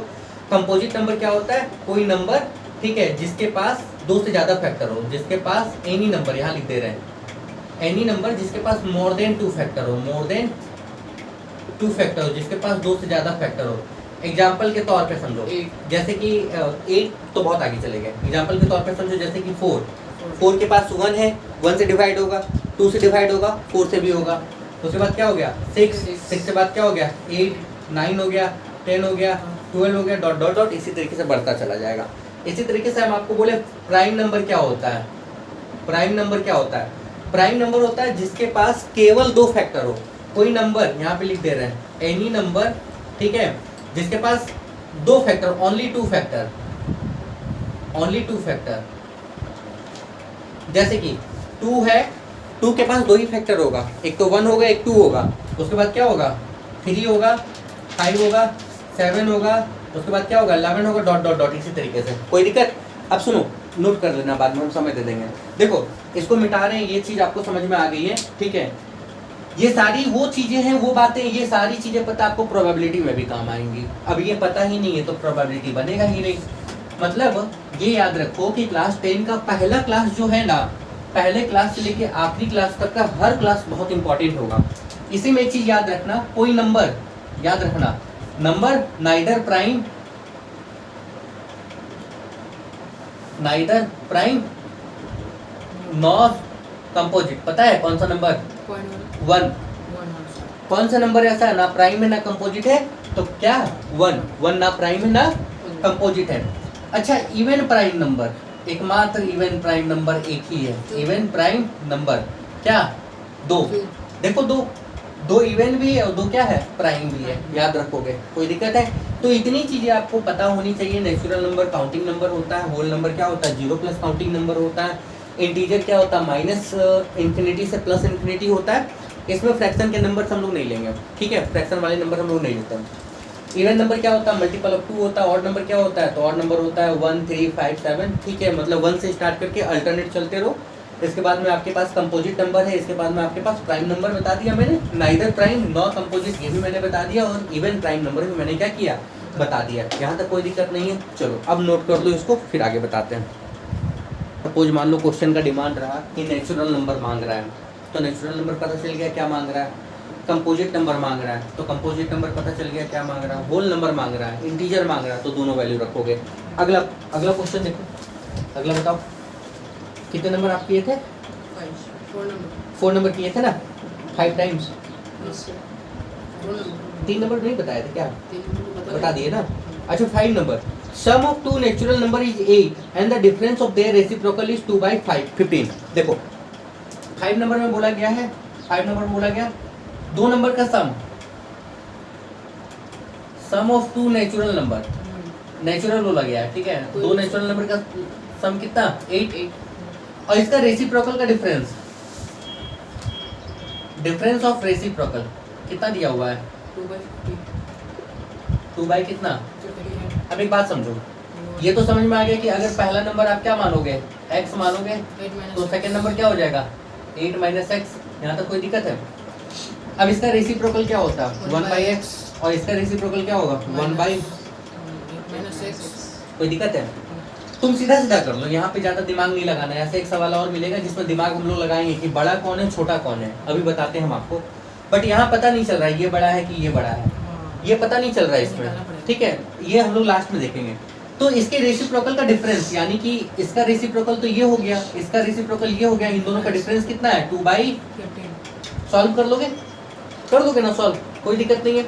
कंपोजिट नंबर क्या होता है, कोई नंबर, ठीक है, जिसके पास 2 से ज्यादा फैक्टर हो, जिसके पास एनी नंबर, यहाँ लिख दे रहे हैं एनी नंबर जिसके पास मोर देन 2 फैक्टर हो, मोर देन 2 फैक्टर हो, जिसके पास 2 से ज्यादा फैक्टर हो। एग्जाम्पल के तौर पे समझो, जैसे कि 8 तो बहुत आगे चले गए, एग्जाम्पल के तौर पे समझो, जैसे कि 4 के पास 1 है, 1 से डिवाइड होगा, 2 से डिवाइड होगा, 4 से भी होगा, उसके बाद क्या हो गया 6 से बाद क्या हो गया 8 9 हो गया, 10 हो गया, 12 हो गया, डॉट डॉट डॉट, इसी तरीके से बढ़ता चला जाएगा। इसी तरीके से हम आपको बोले प्राइम नंबर क्या होता है, प्राइम नंबर क्या होता है, प्राइम नंबर होता है जिसके पास केवल 2 फैक्टर हो। कोई नंबर यहाँ पे लिख दे रहे हैं एनी नंबर, ठीक है, जिसके पास 2 factor, only 2 factor, only 2 factor, जैसे कि 2 है, 2 के पास 2 ही फैक्टर होगा, एक तो 1 होगा, एक 2 होगा, उसके बाद क्या होगा 3 होगा, 5 होगा, 7 होगा, उसके बाद क्या होगा 11 होगा, डॉट डॉट डॉट, इसी तरीके से। कोई दिक्कत? अब सुनो, नोट कर लेना, बाद में हम समय दे देंगे। देखो इसको मिटा रहे हैं, ये चीज आपको समझ में आ गई है, ठीक है। ये सारी वो चीजें हैं, वो बातें, ये सारी चीजें पता आपको प्रोबेबिलिटी में भी काम आएंगी। अब ये पता ही नहीं है तो प्रोबेबिलिटी बनेगा ही नहीं। मतलब ये याद रखो कि क्लास 10 का पहला क्लास जो है ना, पहले क्लास से लेके आखिरी क्लास तक का हर क्लास बहुत इंपॉर्टेंट होगा। इसी में एक चीज याद रखना, कोई नंबर याद रखना, number neither prime nor composite. पता है कौन सा नंबर? 1। कौन सा नंबर ऐसा है ना प्राइम है ना कंपोजिट है? तो क्या 1 ना प्राइम है ना कंपोजिट है। अच्छा इवन प्राइम नंबर, एकमात्र इवन प्राइम नंबर एक ही है, इवन प्राइम नंबर क्या? 2। देखो दो इवन भी है और 2 क्या है? प्राइम भी है। याद रखोगे, कोई दिक्कत है? तो इतनी चीजें आपको पता होनी चाहिए। नेचुरल नंबर काउंटिंग नंबर होता है, होल नंबर क्या होता है? 0 प्लस काउंटिंग नंबर होता है, इंटीजर क्या होता है? माइनस इन्फिनिटी से प्लस इन्फिनिटी होता है। इसमें फ्रैक्शन के नंबर हम लोग नहीं लेंगे, ठीक है, फ्रैक्शन वाले नंबर हम लोग नहीं लेते हैं। इवन नंबर क्या होता है? मल्टीपल ऑफ 2 होता है। ऑड नंबर क्या होता है? तो ऑड नंबर होता है 1 3 5 7, ठीक है, मतलब 1 से स्टार्ट करके अल्टरनेट चलते रहो। इसके बाद में आपके पास कंपोजिट नंबर है, इसके बाद में आपके पास प्राइम नंबर बता दिया मैंने, नाइदर प्राइम नॉर कंपोजिट ये भी मैंने बता दिया, और इवन प्राइम नंबर भी मैंने क्या किया? बता दिया। यहाँ तक कोई दिक्कत नहीं है। चलो अब नोट कर लो इसको, फिर आगे बताते हैं। सपोज मान लो क्वेश्चन का डिमांड रहा कि नेचुरल नंबर मांग रहा है, तो नेचुरल नंबर पता चल गया क्या मांग रहा है, कंपोजिट नंबर मांग रहा है, तो कंपोजिट नंबर पता चल गया क्या मांग रहा है, होल नंबर मांग रहा है, इंटीजर मांग रहा है, तो दोनों वैल्यू रखोगे। अगला क्वेश्चन देखो, अगला बताओ कितने नंबर आप किए थे? 4 नंबर किए थे ना, 5 टाइम्स। 3 नंबर नहीं बताए थे क्या? बता दिए ना। अच्छा 5 number, sum of 2 natural number is 8 and the difference of their reciprocal is 2/5 15। देखो 5 नंबर में बोला गया है, 5 नंबर में बोला गया 2 नंबर का सम ऑफ 2 नेचुरल नंबर, नेचुरल बोला गया है, ठीक है। 2 नेचुरल नंबर का सम कितना? 8, और इसका रेसिप्रोकल का डिफरेंस ऑफ रेसिप्रोकल कितना दिया हुआ है? 2 बाई कितना? अब एक बात समझो, ये तो समझ में आ गया कि अगर पहला नंबर आप क्या मानोगे? x मानोगे, तो सेकंड नंबर क्या हो जाएगा? 8 माइनस एक्स। यहाँ तक कोई दिक्कत है? अब इसका रेसिप्रोकल क्या होता है? 1/x, और इसका रेसिप्रोकल क्या होगा? 1/। कोई दिक्कत है? तुम सीधा सीधा कर लो, यहाँ पे ज्यादा दिमाग नहीं लगाना है। ऐसे एक सवाल और मिलेगा जिसमें दिमाग हम लोग लगाएंगे कि बड़ा कौन है छोटा कौन है, अभी बताते हैं हम आपको। बट यहाँ पता नहीं चल रहा है ये बड़ा है कि ये बड़ा है, ये पता नहीं चल रहा है इसमें, ठीक है, ये हम लोग लास्ट में देखेंगे। तो इसके रेसिप्रोकल का डिफरेंस, यानी कि इसका रेसिप्रोकल तो ये हो गया, इसका रेसिप्रोकल ये हो गया, इन दोनों का डिफरेंस कितना है? 2/15। सॉल्व कर लोगे? कर दोगे ना सॉल्व, कोई दिक्कत नहीं है।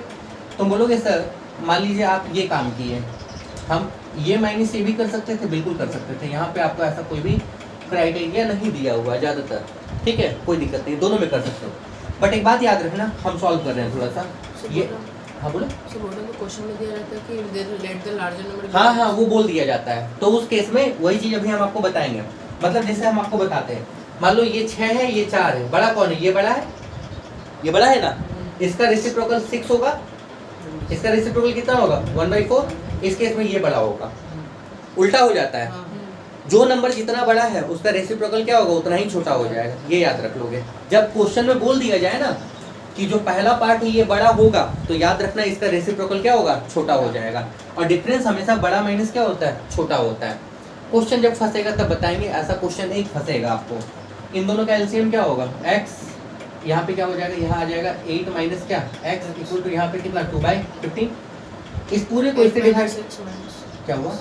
तुम बोलोगे सर मान लीजिए आप ये काम किए, हम ये माइनस ये भी कर सकते थे, बिल्कुल कर सकते थे। यहाँ पे आपको ऐसा कोई भी क्राइटेरिया नहीं दिया हुआ है ज़्यादातर, ठीक है, कोई दिक्कत नहीं, दोनों में कर सकते हो। बट एक बात याद रखना, हम सॉल्व कर रहे हैं थोड़ा सा ये। हाँ बोलो। क्वेश्चन में दिया रहता है कि लेट द लार्जर नंबर। हाँ वो बोल दिया जाता है, तो उस केस में वही चीज़ अभी हम आपको बताएंगे। मतलब जैसे हम आपको बताते हैं, मान लो ये 6 है, ये 4 है, बड़ा कौन है? ये बड़ा है, ये बड़ा है ना, इसका रेसिप्रोकल 6 होगा, इसका रेसिप्रोकल कितना होगा? 1/4। इस केस में ये बड़ा होगा, उल्टा हो जाता है, जो नंबर जितना बड़ा है उसका रेसिप्रोकल क्या होगा? उतना ही छोटा हो जाएगा। ये याद रख लोगे। जब क्वेश्चन में बोल दिया जाए ना कि जो पहला पार्ट है ये बड़ा होगा, तो याद रखना इसका रेसिप्रोकल क्या होगा? छोटा हो जाएगा। और डिफरेंस हमेशा बड़ा माइनस क्या होता है? छोटा होता है। क्वेश्चन जब फंसेगा तब बताएंगे, ऐसा क्वेश्चन एक फंसेगा आपको। इन दोनों का एलसीएम क्या होगा? x, यहाँ पे क्या हो जाएगा? यहाँ आ जाएगा 8 माइनस क्या? x इक्वल टू यहाँ पे कितना? 2/15। इस पूरे को इससे डिवाइड, क्या हुआ?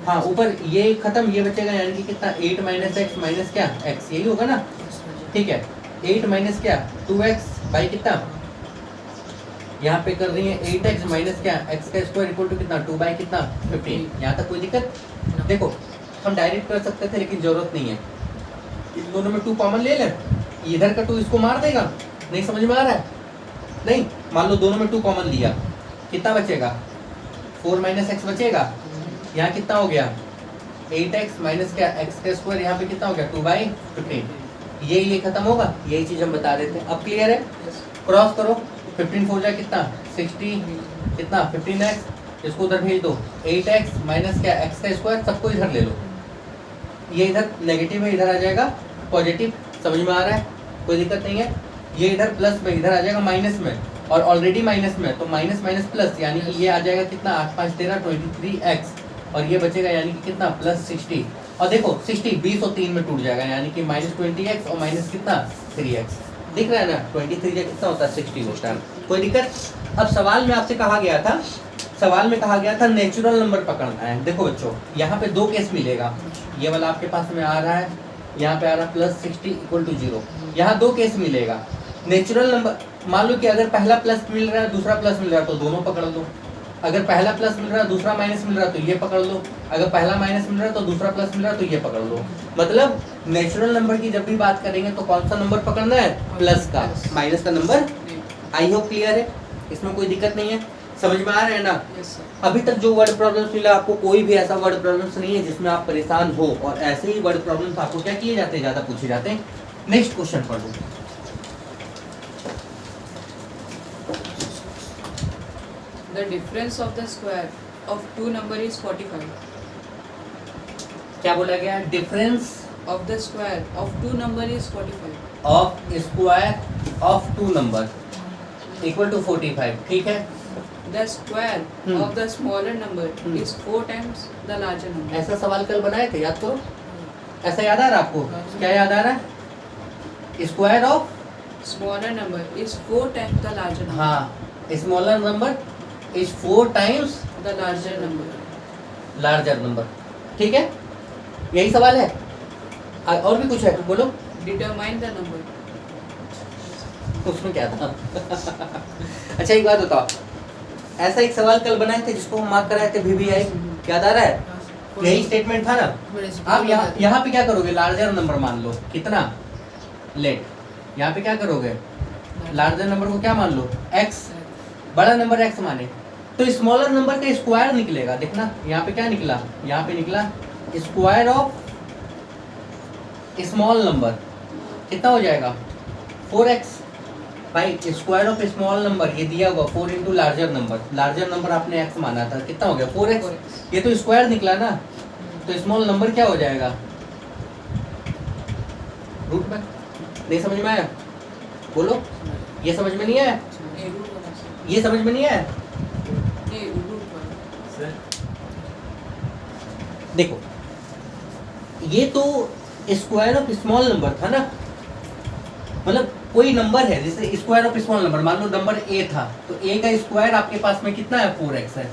हाँ ऊपर ये खत्म, ये बचेगा, यानी कि कितना? 8 माइनस एक्स माइनस क्या? x, यही होगा ना, ठीक है। 8 माइनस क्या? 2x बाई कितना? यहाँ पे कर रही है 8x माइनस क्या? x का स्क्वायर इक्वल टू कितना? 2 कितना? 15। यहाँ तक कोई दिक्कत? देखो हम डायरेक्ट कर सकते थे लेकिन जरूरत नहीं है, इन दोनों में 2 कॉमन ले लें, इधर का 2 इसको मार देगा। नहीं समझ में आ रहा है? नहीं, मान लो दोनों में 2 कॉमन लिया, कितना बचेगा? 4 माइनस एक्स बचेगा। यहाँ कितना हो गया? 8x माइनस क्या? x का स्क्वायर, यहाँ पे कितना हो गया? 2/15। ये खत्म होगा, यही चीज हम बता रहे थे। अब क्लियर है? क्रॉस करो, 15 हो जाए कितना? 60, कितना? 15x, इसको उधर भेज दो। 8x माइनस क्या? x का स्क्वायर, सबको इधर ले लो, ये इधर नेगेटिव है, इधर आ जाएगा पॉजिटिव, समझ में आ रहा है, कोई दिक्कत नहीं है। ये इधर प्लस में, इधर आ जाएगा माइनस में, और ऑलरेडी माइनस में, तो माइनस माइनस प्लस, यानी कि ये आ जाएगा कितना 8 5 13 23x, और ये बचेगा यानी कि कितना प्लस 60। और देखो 60 20 और 3 में टूट जाएगा, यानी कि माइनस 20x और माइनस कितना 3x, दिख रहा है ना, 23 का कितना होता है 60 होता है, कोई दिक्कत। अब सवाल में आपसे कहा गया था, सवाल में कहा गया था नेचुरल नंबर पकड़ना है। देखो बच्चों यहाँ पे दो केस मिलेगा, ये वाला आपके पास में आ रहा है, यहाँ पे आ रहा है प्लस 60 इक्वल टू 0, यहाँ दो केस मिलेगा। नेचुरल नंबर, मान लो कि अगर पहला प्लस मिल रहा है दूसरा प्लस मिल रहा है तो दोनों पकड़ लो, अगर पहला प्लस मिल रहा है दूसरा माइनस मिल रहा है तो ये पकड़ लो, अगर पहला माइनस मिल रहा है तो दूसरा प्लस मिल रहा है तो ये पकड़ लो। मतलब नेचुरल नंबर की जब भी बात करेंगे तो कौन सा नंबर पकड़ना है, प्लस का, माइनस का नंबर। आई होप क्लियर है, इसमें कोई दिक्कत नहीं है, समझ में आ रहा है ना। अभी तक जो वर्ड प्रॉब्लम्स मिला आपको, कोई भी ऐसा वर्ड प्रॉब्लम्स नहीं है जिसमें आप परेशान हो, और ऐसे ही वर्ड प्रॉब्लम्स आपको क्या किए जाते हैं, ज्यादा पूछे जाते हैं। नेक्स्ट क्वेश्चन पढ़ लो। The difference of the square of two number is 45. क्या बोला गया, difference Of the square of two number is 45. Of square of two number equal to 45, ठीक है। The square of the smaller number is 4 times the larger number. ऐसा सवाल कल बनाए थे, याद करो, ऐसा याद आ रहा है आपको, क्या याद आ रहा है, square of, Smaller number is 4 times the larger number. हाँ, smaller number is 4 times The larger number. Larger number, ठीक है, यही सवाल है। और भी कुछ है, बोलो। Determine the number. उसमें क्या था अच्छा एक बात बताओ, ऐसा एक सवाल कल बनाए थे जिसको हम मार्क कराए थे VBI, याद आ रहा है, यही स्टेटमेंट था ना। आप यहाँ पे क्या करोगे, लार्जर नंबर मान लो, कितना लेट, यहाँ पे क्या करोगे, लार्जर नंबर को क्या मान लो x, बड़ा नंबर x माने, तो स्मॉलर नंबर का स्क्वायर निकलेगा। देखना यहाँ पे क्या निकला, यहाँ पे निकला स्क्वायर ऑफ स्मॉल नंबर, कितना हो जाएगा 4x। भाई स्क्वायर ऑफ स्मॉल नंबर ये दिया हुआ 4 into larger number, larger number आपने x माना था, कितना हो गया 4x, ये तो स्क्वायर निकला ना, तो स्मॉल नंबर क्या हो जाएगा रूट में। नहीं समझ में आया, बोलो, ये समझ में नहीं आया, ये समझ में नहीं आया। देखो ये तो स्क्वायर ऑफ स्मॉल नंबर था ना, मतलब कोई नंबर है जैसे स्क्वायर ऑफ स्मॉल नंबर, मान लो नंबर a था, तो a का स्क्वायर आपके पास में कितना है 4x है,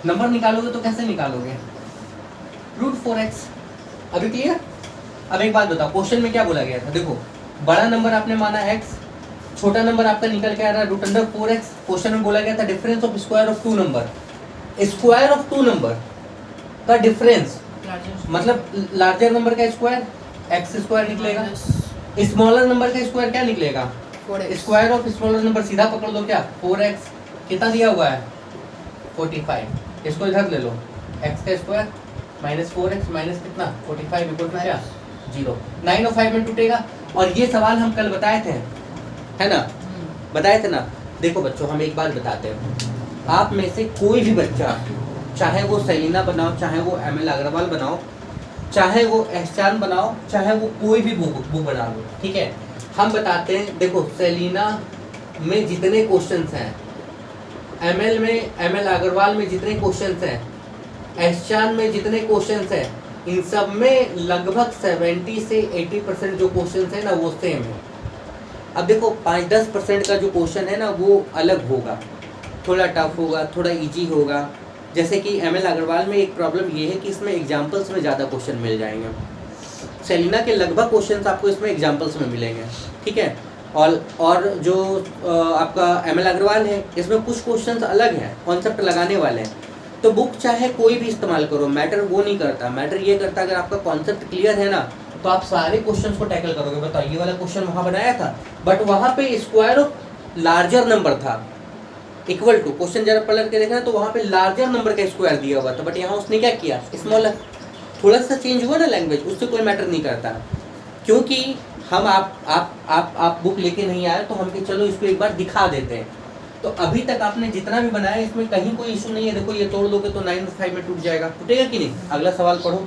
नंबर निकालोगे तो कैसे निकालोगे, रूट 4x। अभी क्लियर। अब एक बात बताओ, क्वेश्चन में क्या बोला गया था, देखो बड़ा नंबर आपने माना x, छोटा नंबर आपका निकल के आ रहा है रूट अंडर 4x। क्वेश्चन में बोला गया था difference of square of two number, square of two number का डिफरेंस मतलब लार्जर नंबर का स्क्वायर एक्स स्क्वायर निकलेगा, स्मॉलर नंबर का स्क्वायर क्या निकलेगा, स्क्वायर ऑफ स्मॉलर नंबर, सीधा पकड़ दो क्या 4x, कितना दिया हुआ है 45, इसको इधर ले लो, x का स्क्वायर माइनस 4x माइनस कितना 45 इक्वल टू क्या 0, 9 और 5 में टूटेगा। और ये सवाल हम कल बताए थे, है ना, बताए थे ना। देखो बच्चों हम एक बात बताते हैं, आप में से कोई भी बच्चा, चाहे वो सेलिना बनाओ, चाहे वो ML अग्रवाल बनाओ, चाहे वो एहसान बनाओ, चाहे वो कोई भी बुक बना लो, ठीक है, हम बताते हैं। देखो सेलिना में जितने क्वेश्चंस हैं, ML में ML अग्रवाल में जितने क्वेश्चंस हैं, एहसान में जितने क्वेश्चंस हैं, इन सब में लगभग 70 से 80% जो क्वेश्चंस है ना वो सेम है। अब देखो 5-10% का जो क्वेश्चन है ना वो अलग होगा, थोड़ा टफ होगा, थोड़ा इजी होगा। जैसे कि ML अग्रवाल में एक प्रॉब्लम ये है कि इसमें एग्जाम्पल्स में ज़्यादा क्वेश्चन मिल जाएंगे, सेलिना के लगभग क्वेश्चंस आपको इसमें एग्जाम्पल्स में मिलेंगे, ठीक है। और जो आपका ML अग्रवाल है इसमें कुछ क्वेश्चंस अलग हैं, कॉन्सेप्ट लगाने वाले हैं। तो बुक चाहे कोई भी इस्तेमाल करो, मैटर वो नहीं करता, मैटर ये करता अगर आपका कॉन्सेप्ट क्लियर है ना तो आप सारे क्वेश्चंस को टैकल करोगे। बताओ ये वाला क्वेश्चन वहाँ बनाया था, बट वहाँ पे स्क्वायर ऑफ लार्जर नंबर था इक्वल टू, क्वेश्चन जरा पलट के देखना तो वहाँ पे लार्जर नंबर का स्क्वायर दिया हुआ था, बट यहाँ उसने क्या किया स्मॉलर, थोड़ा सा चेंज हुआ ना लैंग्वेज, उससे कोई मैटर नहीं करता। क्योंकि हम आप बुक लेके नहीं आए तो हम कि चलो इसको एक बार दिखा देते हैं। तो अभी तक आपने जितना भी बनाया इसमें कहीं कोई इशू नहीं है। देखो ये तोड़ दोगे तो 9 और 5 में टूट जाएगा, टूटेगा कि नहीं। अगला सवाल पढ़ो,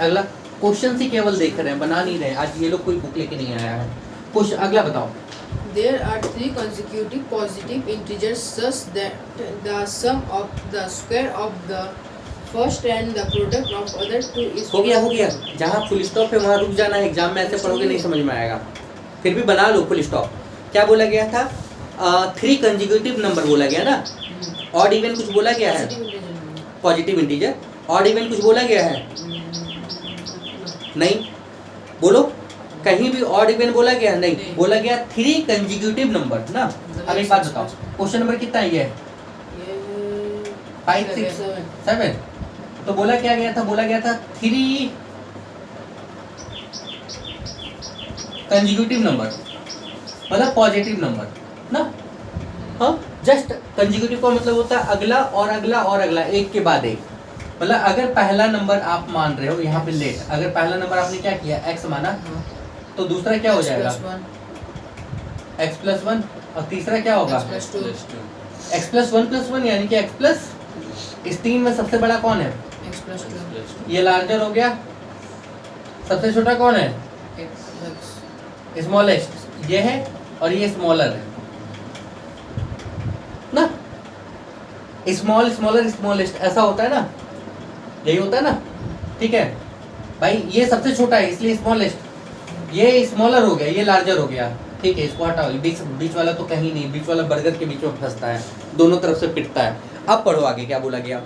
अगला क्वेश्चन ही केवल देख रहे हैं, बना नहीं रहे। आज ये लोग कोई बुक लेके नहीं आया है। क्वेश्चन अगला बताओ। There are three consecutive positive integers such that the sum of the square of the first and the product of other two is हो गया। जहाँ फुल स्टॉप है वहाँ रुक जाना है। एग्जाम में ऐसे पढ़ोगे नहीं समझ में आएगा। फिर भी बना लो फुल स्टॉप। क्या बोला गया था? 3 कंसेक्यूटिव नंबर बोला गया ना। ऑड इवन कुछ बोला गया है? Positive integer. ऑड इवन कुछ बोला गया है? नहीं बोलो, कहीं भी ऑड इवन बोला गया? नहीं बोला गया 3 कंसेक्यूटिव नंबर ना। अब एक बात बताओ, क्वेश्चन नंबर कितना है ये? 5 6 7। तो बोला क्या गया था? बोला गया था 3 कंसेक्यूटिव नंबर, मतलब पॉजिटिव नंबर ना। हाँ, जस्ट कंसेक्यूटिव का मतलब होता है अगला और अगला और अगला, एक के बाद एक। मतलब अगर पहला नंबर आप मान रहे हो यहाँ पे लेट, अगर पहला नंबर आपने क्या किया x माना, तो दूसरा क्या हो जाएगा? x plus 1। और तीसरा क्या होगा? x प्लस 1 यानी कि x प्लस, इस 3 में सबसे बड़ा कौन है? ये लार्जर हो गया। सबसे छोटा कौन है? स्मॉलेस्ट ये है, और ये स्मॉलर है ना। स्मॉल स्मॉलर स्मॉलेस्ट ऐसा होता है ना, यही होता है ना। ठीक है भाई, ये सबसे छोटा है इसलिए स्मॉलेस्ट, ये स्मॉलर हो गया, ये लार्जर हो गया। ठीक है, इसको हटाओ। बीच वाला तो कहीं नहीं, बीच वाला बर्गर के बीच में फंसता है, दोनों तरफ से पिटता है। अब पढ़ो आगे क्या बोला गया।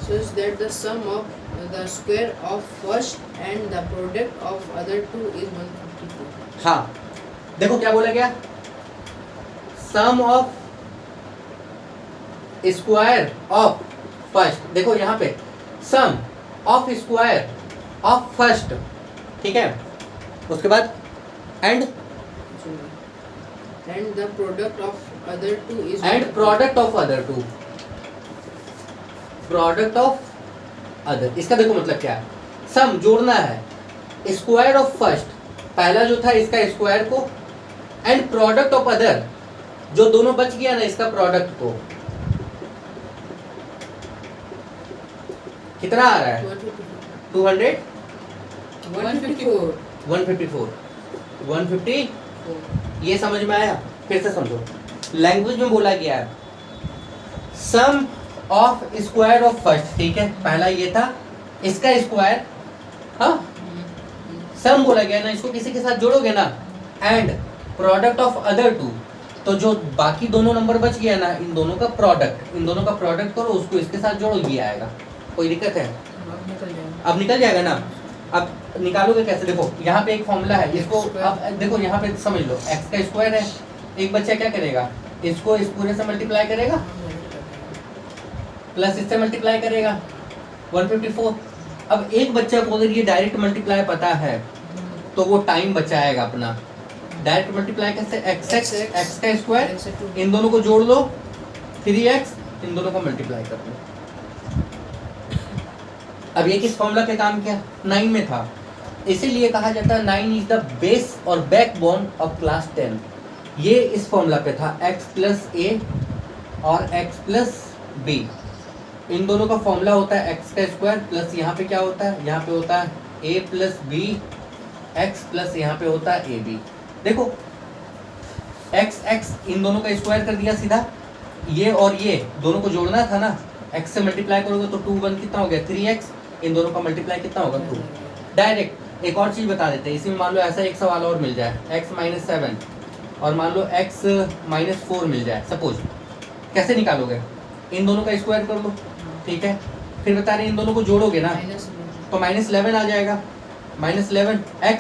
such that the sum of the square of first and the product of other two is 154. हाँ देखो क्या बोला गया, sum of square of first. देखो यहाँ पे sum of square of first, ठीक है। उसके बाद and the product of other two is and product of other two, product of other. इसका देखो मतलब क्या है, सम जोड़ना है स्क्वायर ऑफ फर्स्ट, पहला जो था इसका स्क्वायर को, एंड प्रोडक्ट ऑफ अदर, जो दोनों बच गया ना इसका प्रोडक्ट को। कितना आ रहा है? 200 154 150। ये समझ में आया? फिर से समझो, लैंग्वेज में बोला गया है सम ऑफ स्क्वायर ऑफ फर्स्ट, ठीक है, पहला ये था, इसका स्क्वायर, हाँ सम बोला गया ना, इसको किसी के साथ जोड़ोगे ना, and product of other two, तो जो बाकी दोनों नंबर बच गया ना, इन दोनों का प्रोडक्ट, इन दोनों का प्रोडक्ट करो, उसको इसके साथ जोड़ो, ये आएगा। कोई दिक्कत है? अब निकल जाएगा ना। अब निकालोगे कैसे? देखो यहाँ पे एक फॉर्मूला है, इसको अब देखो यहाँ पे समझ लो, x का स्क्वायर है, एक बच्चा क्या करेगा, इसको इस पूरे से मल्टीप्लाई करेगा, प्लस इससे मल्टीप्लाई करेगा 154। अब एक बच्चा को अगर ये डायरेक्ट मल्टीप्लाई पता है तो वो टाइम बचाएगा अपना। डायरेक्ट मल्टीप्लाई कैसे? x का स्क्वायर, इन दोनों को जोड़ लो, 3x, इन दोनों को मल्टीप्लाई कर लो। अब ये किस फॉर्मूला पे काम किया? 9 में था, इसीलिए कहा जाता है 9 इज द बेस और बैकबोन ऑफ क्लास 10। ये इस फॉर्मूला पे था, x प्लस ए और x प्लस बी, इन दोनों का फॉर्मूला होता है x का स्क्वायर प्लस यहाँ पे क्या होता है, यहाँ पे होता है a plus B X plus यहाँ पे होता है ए बी। देखो x इन दोनों का स्क्वायर कर दिया सीधा, ये और ये दोनों को जोड़ना था ना, x से मल्टीप्लाई करोगे तो 2 1 कितना हो गया 3x, इन दोनों का मल्टीप्लाई कितना होगा 2। डायरेक्ट एक और चीज़ बता देते हैं, इसी में मान लो ऐसा एक सवाल और मिल जाए, x माइनस 7 और मान लो x माइनस 4 मिल जाए सपोज, कैसे निकालोगे? इन दोनों का स्क्वायर कर लो, ठीक है, फिर बता रहे इन दोनों को जोड़ोगे ना तो माइनस 11 आ जाएगा, माइनस 11 x,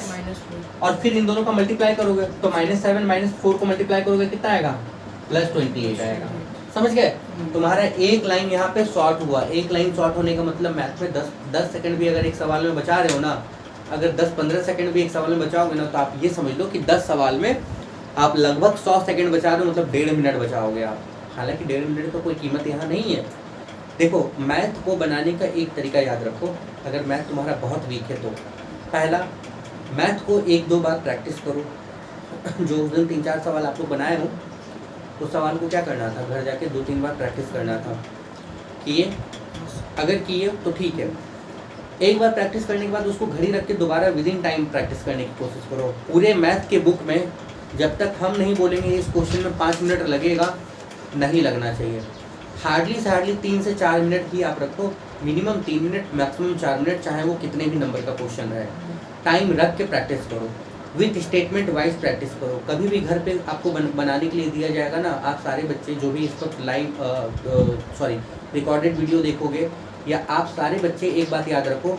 और फिर इन दोनों का मल्टीप्लाई करोगे तो माइनस 7 माइनस 4 को मल्टीप्लाई करोगे कितना आएगा? प्लस 28 आएगा। समझ गए? तुम्हारा एक लाइन यहाँ पे शॉर्ट हुआ। एक लाइन शॉर्ट होने का मतलब मैथ में 10 सेकंड भी अगर एक सवाल में बचा रहे हो ना, अगर 10-15 सेकंड भी एक सवाल में बचाओगे ना, तो आप ये समझ लो कि 10 सवाल में आप लगभग 100 सेकंड बचा रहे हो, मतलब 1.5 मिनट बचाओगे आप। हालांकि 1.5 मिनट तो कोई कीमत यहाँ नहीं है। देखो मैथ को बनाने का एक तरीका याद रखो, अगर मैथ तुम्हारा बहुत वीक है तो पहला मैथ को 1-2 बार प्रैक्टिस करो। जो उस दिन 3-4 सवाल आप लोग बनाए हो, उस सवाल को क्या करना था, घर जाके 2-3 बार प्रैक्टिस करना था। किए? अगर किए तो ठीक है। एक बार प्रैक्टिस करने के बाद उसको घड़ी रख के दोबारा विद इन टाइम प्रैक्टिस करने की कोशिश करो। पूरे मैथ के बुक में जब तक हम नहीं बोलेंगे इस क्वेश्चन में 5 मिनट लगेगा, नहीं लगना चाहिए। हार्डली से हार्डली 3 से 4 मिनट ही आप रखो, मिनिमम 3 मिनट, मैक्सिमम 4 मिनट, चाहे वो कितने भी नंबर का क्वेश्चन रहे। टाइम रख के प्रैक्टिस करो, विथ स्टेटमेंट वाइज प्रैक्टिस करो। कभी भी घर पे आपको बनाने के लिए दिया जाएगा ना, आप सारे बच्चे जो भी इस वक्त लाइव रिकॉर्डेड वीडियो देखोगे, या आप सारे बच्चे एक बात याद रखो,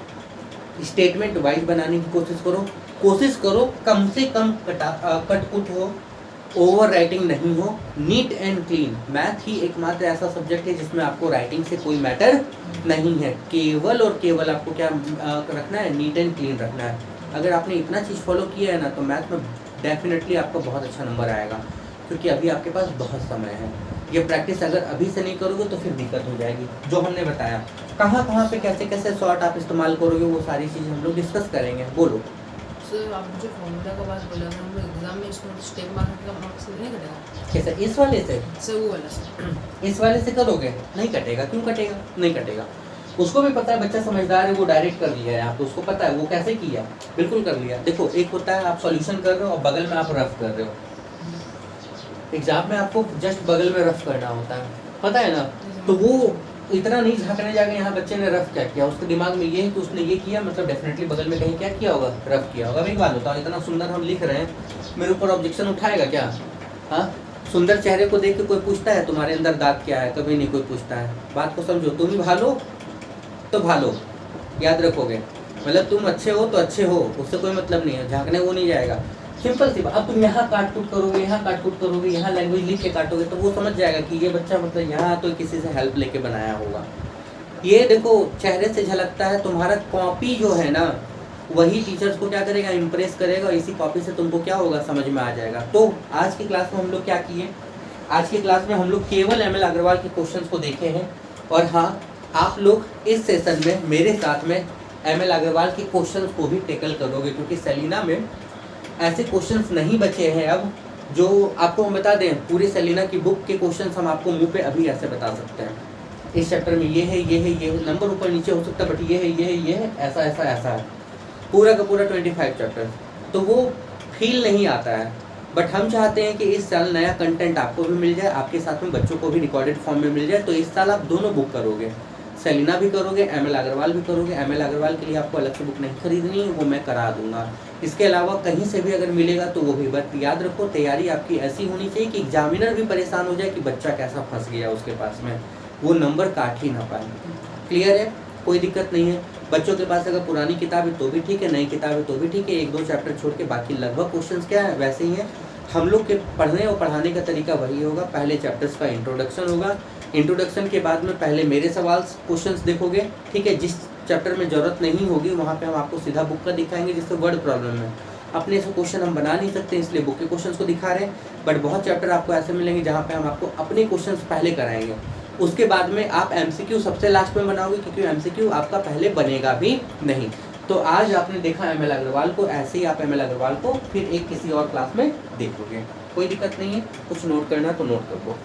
स्टेटमेंट वाइज बनाने की कोशिश करो, कम से कम कटकुट हो, ओवर राइटिंग नहीं हो, नीट एंड क्लीन। मैथ ही एकमात्र ऐसा सब्जेक्ट है जिसमें आपको राइटिंग से कोई मैटर नहीं है, केवल और केवल आपको क्या रखना है, नीट एंड क्लीन रखना है। अगर आपने इतना चीज़ फॉलो किया है ना, तो मैथ में डेफिनेटली आपका बहुत अच्छा नंबर आएगा, क्योंकि अभी आपके पास बहुत समय है। ये प्रैक्टिस अगर अभी से नहीं करोगे तो फिर दिक्कत हो जाएगी। जो हमने बताया कहाँ कहाँ पे कैसे कैसे शॉर्ट आप इस्तेमाल करोगे, वो सारी चीज़ें हम लोग डिस्कस करेंगे। बोलो सर, आप जो फॉर्मूला का बात बोला, हम लोग एग्जाम में इसको स्टेप मार्क का मार्क्स नहीं कटेगा? कैसे? इस वाले से? सर वो वाला सर। इस वाले से करोगे? नहीं कटेगा। क्यों कटेगा? नहीं कटेगा। उसको भी पता है, बच्चा समझदार है, वो डायरेक्ट कर लिया है। आप तो उसको पता है वो कैसे किया, बिल्कुल कर लिया। देखो, एक होता है आप सॉल्यूशन कर रहे हो और बगल में आप रफ कर रहे हो। एग्जाम में आपको जस्ट बगल में रफ करना होता है, पता है ना। तो वो इतना नहीं झांकने जाएगा यहाँ बच्चे ने रफ क्या किया, उसके दिमाग में ये है कि उसने ये किया, मतलब डेफिनेटली बगल में कहीं क्या किया होगा, रफ किया होगा। अब एक बात बताओ, इतना सुंदर हम लिख रहे हैं, मेरे ऊपर ऑब्जेक्शन उठाएगा क्या? हाँ, सुंदर चेहरे को देख के कोई पूछता है तुम्हारे अंदर दाग क्या है? कभी नहीं कोई पूछता है। बात को समझो, तुम ही भालो तो भालो, याद रखोगे। मतलब तुम अच्छे हो तो अच्छे हो, उससे कोई मतलब नहीं है, झांकने वो नहीं जाएगा। सिंपल सी बात। अब तुम यहाँ काटकुट करोगे, यहाँ काटकुट करोगे, यहाँ लैंग्वेज लिख के काटोगे, तो वो समझ जाएगा कि ये बच्चा मतलब यहाँ तो किसी से हेल्प लेके बनाया होगा। ये देखो, चेहरे से झलकता है। तुम्हारा कॉपी जो है ना, वही टीचर्स को क्या करेगा, इम्प्रेस करेगा। इसी कॉपी से तुमको क्या होगा, समझ में आ जाएगा। तो आज की क्लास में हम लोग क्या किए, आज की क्लास में हम लोग केवल एमएल अग्रवाल के क्वेश्चंस को देखे हैं। और हाँ, आप लोग इस सेशन में मेरे साथ में एमएल अग्रवाल के क्वेश्चंस को भी टेकल करोगे, क्योंकि सेलिना में ऐसे क्वेश्चंस नहीं बचे हैं अब, जो आपको हम बता दें। पूरी सेलिना की बुक के क्वेश्चंस हम आपको मुंह पे अभी ऐसे बता सकते हैं। इस चैप्टर में ये है, ये है, ये है, नंबर ऊपर नीचे हो सकता है, बट ये है, ये है, ये है, ऐसा ऐसा ऐसा है। पूरा का पूरा 25 चैप्टर, तो वो फील नहीं आता है। बट हम चाहते हैं कि इस साल नया कंटेंट आपको भी मिल जाए, आपके साथ में बच्चों को भी रिकॉर्डेड फॉर्म में मिल जाए। तो इस साल आप दोनों बुक करोगे, सेलिना भी करोगे, एमएल अग्रवाल भी करोगे। एमएल अग्रवाल के लिए आपको अलग से बुक नहीं खरीदनी है, वो मैं करा दूंगा। इसके अलावा कहीं से भी अगर मिलेगा तो वो भी। बट याद रखो, तैयारी आपकी ऐसी होनी चाहिए कि एग्जामिनर भी परेशान हो जाए कि बच्चा कैसा फंस गया उसके पास में, वो नंबर काट ही ना पाए। क्लियर है? कोई दिक्कत नहीं है। बच्चों के पास अगर पुरानी किताब है तो भी ठीक है, नई किताब है तो भी ठीक है। 1-2 चैप्टर छोड़ के बाकी लगभग क्वेश्चंस क्या है, वैसे ही है। हम लोग के पढ़ने और पढ़ाने का तरीका वही होगा। पहले चैप्टर्स का इंट्रोडक्शन होगा, इंट्रोडक्शन के बाद में पहले मेरे सवाल क्वेश्चंस देखोगे, ठीक है। जिस चैप्टर में ज़रूरत नहीं होगी वहाँ पे हम आपको सीधा बुक का दिखाएंगे, जिससे वर्ड प्रॉब्लम है। अपने से क्वेश्चन हम बना नहीं सकते, इसलिए बुक के क्वेश्चंस को दिखा रहे हैं। बट बहुत चैप्टर आपको ऐसे मिलेंगे जहाँ पे हम आपको अपने क्वेश्चंस पहले कराएंगे। उसके बाद में आप एमसीक्यू सबसे लास्ट में बनाओगे, क्योंकि एमसीक्यू आपका पहले बनेगा भी नहीं। तो आज आपने देखा एमएल अग्रवाल को, ऐसे ही आप एमएल अग्रवाल को फिर एक किसी और क्लास में देखोगे। कोई दिक्कत नहीं है, कुछ नोट करना तो नोट कर लो।